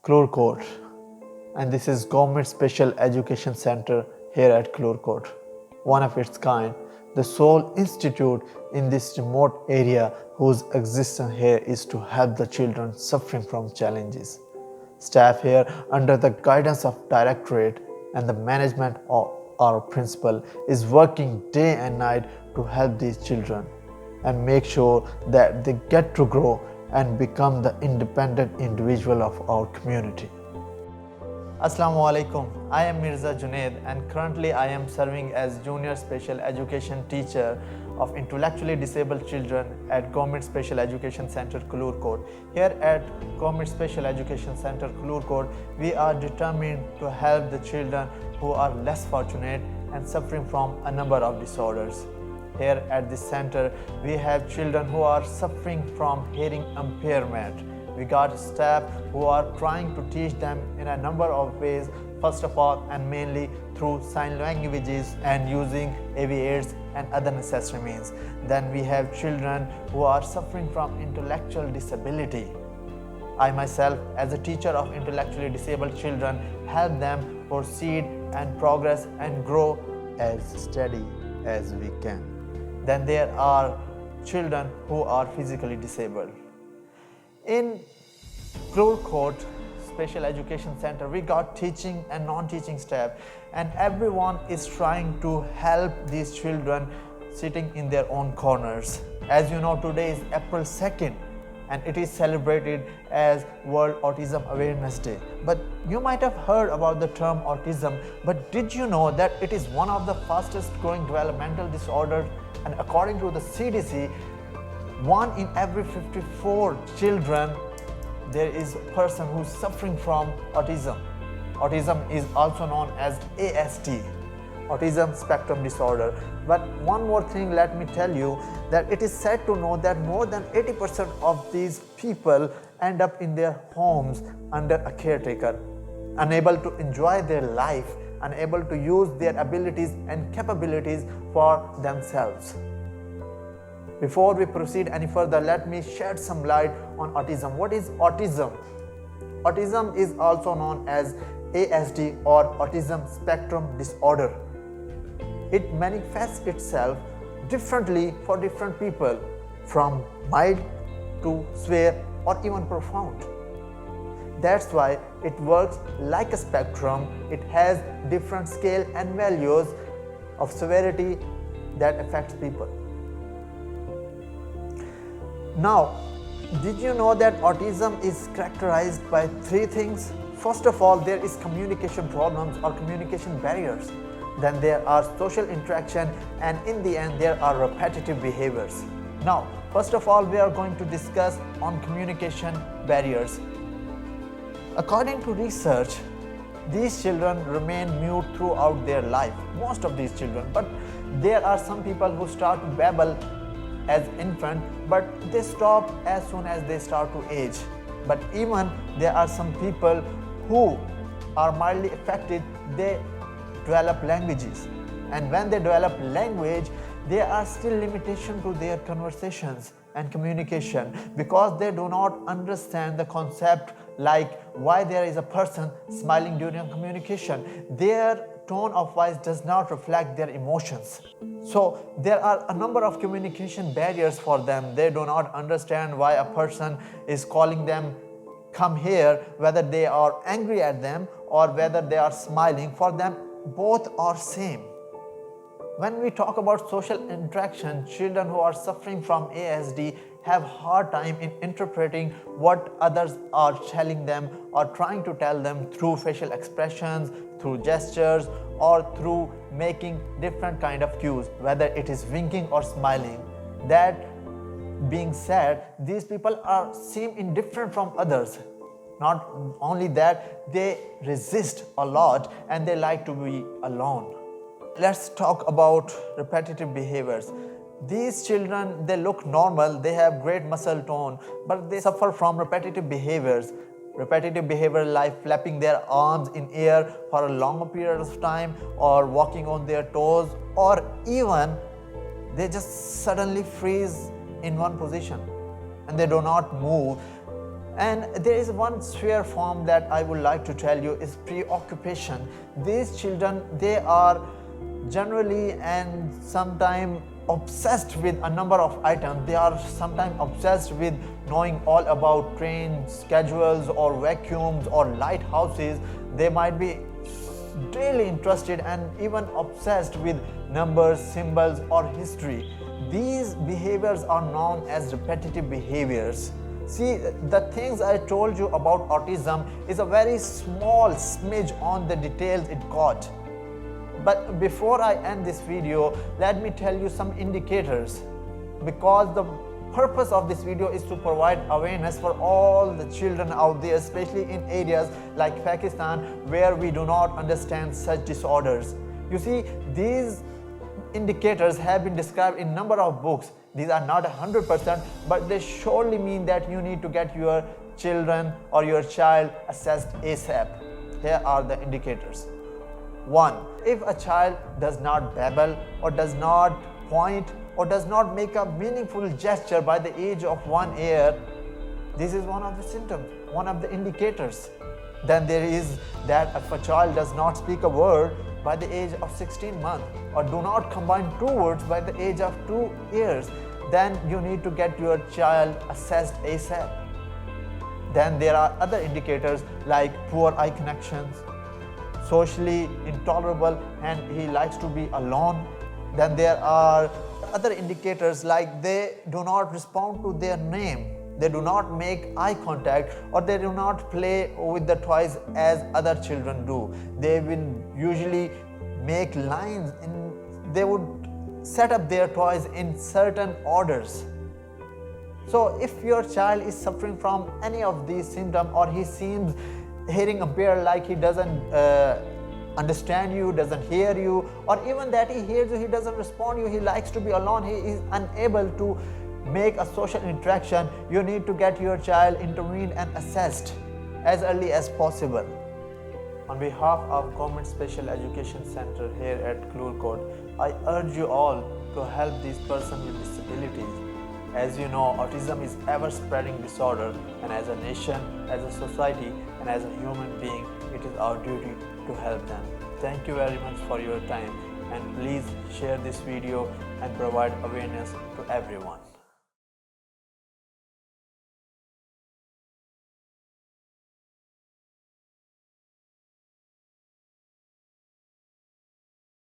Kallur Kot, and this is Government Special Education Center here at Kallur Kot, one of its kind, the sole institute in this remote area whose existence here is to help the children suffering from challenges. Staff here, under the guidance of Directorate and the management of our principal, is working day and night to help these children and make sure that they get to grow and become the independent individual of our community. Assalamu alaikum. I am Mirza Junaid and currently I am serving as Junior Special Education Teacher of Intellectually Disabled Children at Government Special Education Center Kallur Kot. Here at Government Special Education Center Kallur Kot, we are determined to help the children who are less fortunate and suffering from a number of disorders. Here at this center, we have children who are suffering from hearing impairment. We got staff who are trying to teach them in a number of ways, first of all and mainly through sign languages and using AV aids and other necessary means. Then we have children who are suffering from intellectual disability. I myself, as a teacher of intellectually disabled children, help them proceed and progress and grow as steady as we can. Then there are children who are physically disabled. In Kallur Kot Special Education Center, we got teaching and non-teaching staff, and everyone is trying to help these children sitting in their own corners. As you know, today is April 2nd and it is celebrated as World Autism Awareness Day. But you might have heard about the term autism, but did you know that it is one of the fastest growing developmental disorders, and according to the CDC, 1 in every 54 children, there is a person who is suffering from autism. Autism is also known as ASD, Autism Spectrum Disorder. But one more thing, let me tell you that it is sad to know that more than 80% of these people end up in their homes under a caretaker, unable to enjoy their life, unable to use their abilities and capabilities for themselves. Before we proceed any further, let me shed some light on autism. What is autism? Autism is also known as ASD or Autism Spectrum Disorder. It manifests itself differently for different people, from mild to severe or even profound. That's why it works like a spectrum. It has different scale and values of severity that affects people. Now, did you know that autism is characterized by 3 things? First of all, there is communication problems or communication barriers. Then there are social interaction, and in the end there are repetitive behaviors. Now, first of all, we are going to discuss on communication barriers. According to research, these children remain mute throughout their life, most of these children, but there are some people who start to babble as infant, but they stop as soon as they start to age. But even there are some people who are mildly affected, they develop languages, and when they develop language, there are still limitations to their conversations and communication because they do not understand the concept like why there is a person smiling during communication. Their tone of voice does not reflect their emotions. So there are a number of communication barriers for them. They do not understand why a person is calling them come here, whether they are angry at them or whether they are smiling. For them, both are same. When we talk about social interaction, children who are suffering from ASD have hard time in interpreting what others are telling them or trying to tell them through facial expressions, through gestures, or through making different kind of cues, whether it is winking or smiling. That being said, these people seem indifferent from others. Not only that, they resist a lot and they like to be alone. Let's talk about repetitive behaviors. These children, they look normal, they have great muscle tone, but they suffer from repetitive behaviors. Repetitive behavior like flapping their arms in air for a longer period of time, or walking on their toes, or even they just suddenly freeze in one position and they do not move. And there is one sphere form that I would like to tell you is preoccupation. These children, they are generally and sometimes obsessed with a number of items. They are sometimes obsessed with knowing all about train schedules or vacuums or lighthouses. They might be really interested and even obsessed with numbers, symbols or history. These behaviors are known as repetitive behaviors. See, the things I told you about autism is a very small smidge on the details it got. But before I end this video, let me tell you some indicators, because the purpose of this video is to provide awareness for all the children out there, especially in areas like Pakistan where we do not understand such disorders. You see, these indicators have been described in number of books. These are not 100%, but they surely mean that you need to get your children or your child assessed ASAP. Here are the indicators. 1. If a child does not babble or does not point or does not make a meaningful gesture by the age of 1 year, this is one of the symptoms, one of the indicators. Then there is that if a child does not speak a word by the age of 16 months or do not combine 2 words by the age of 2 years, then you need to get your child assessed ASAP. Then there are other indicators like poor eye connections, socially intolerable and he likes to be alone. Then there are other indicators like they do not respond to their name, they do not make eye contact, or they do not play with the toys as other children do. They will usually make lines they would set up their toys in certain orders. So if your child is suffering from any of these symptoms, or he seems hearing impaired, like he doesn't understand you, doesn't hear you, or even that he hears you, he doesn't respond to you, he likes to be alone, he is unable to make a social interaction, you need to get your child intervened and assessed as early as possible. On behalf of Government Special Education Center here at Kallur Kot, I urge you all to help these persons with disabilities. As you know, autism is ever spreading disorder, and as a nation, as a society and as a human being, it is our duty to help them. Thank you very much for your time, and please share this video and provide awareness to everyone.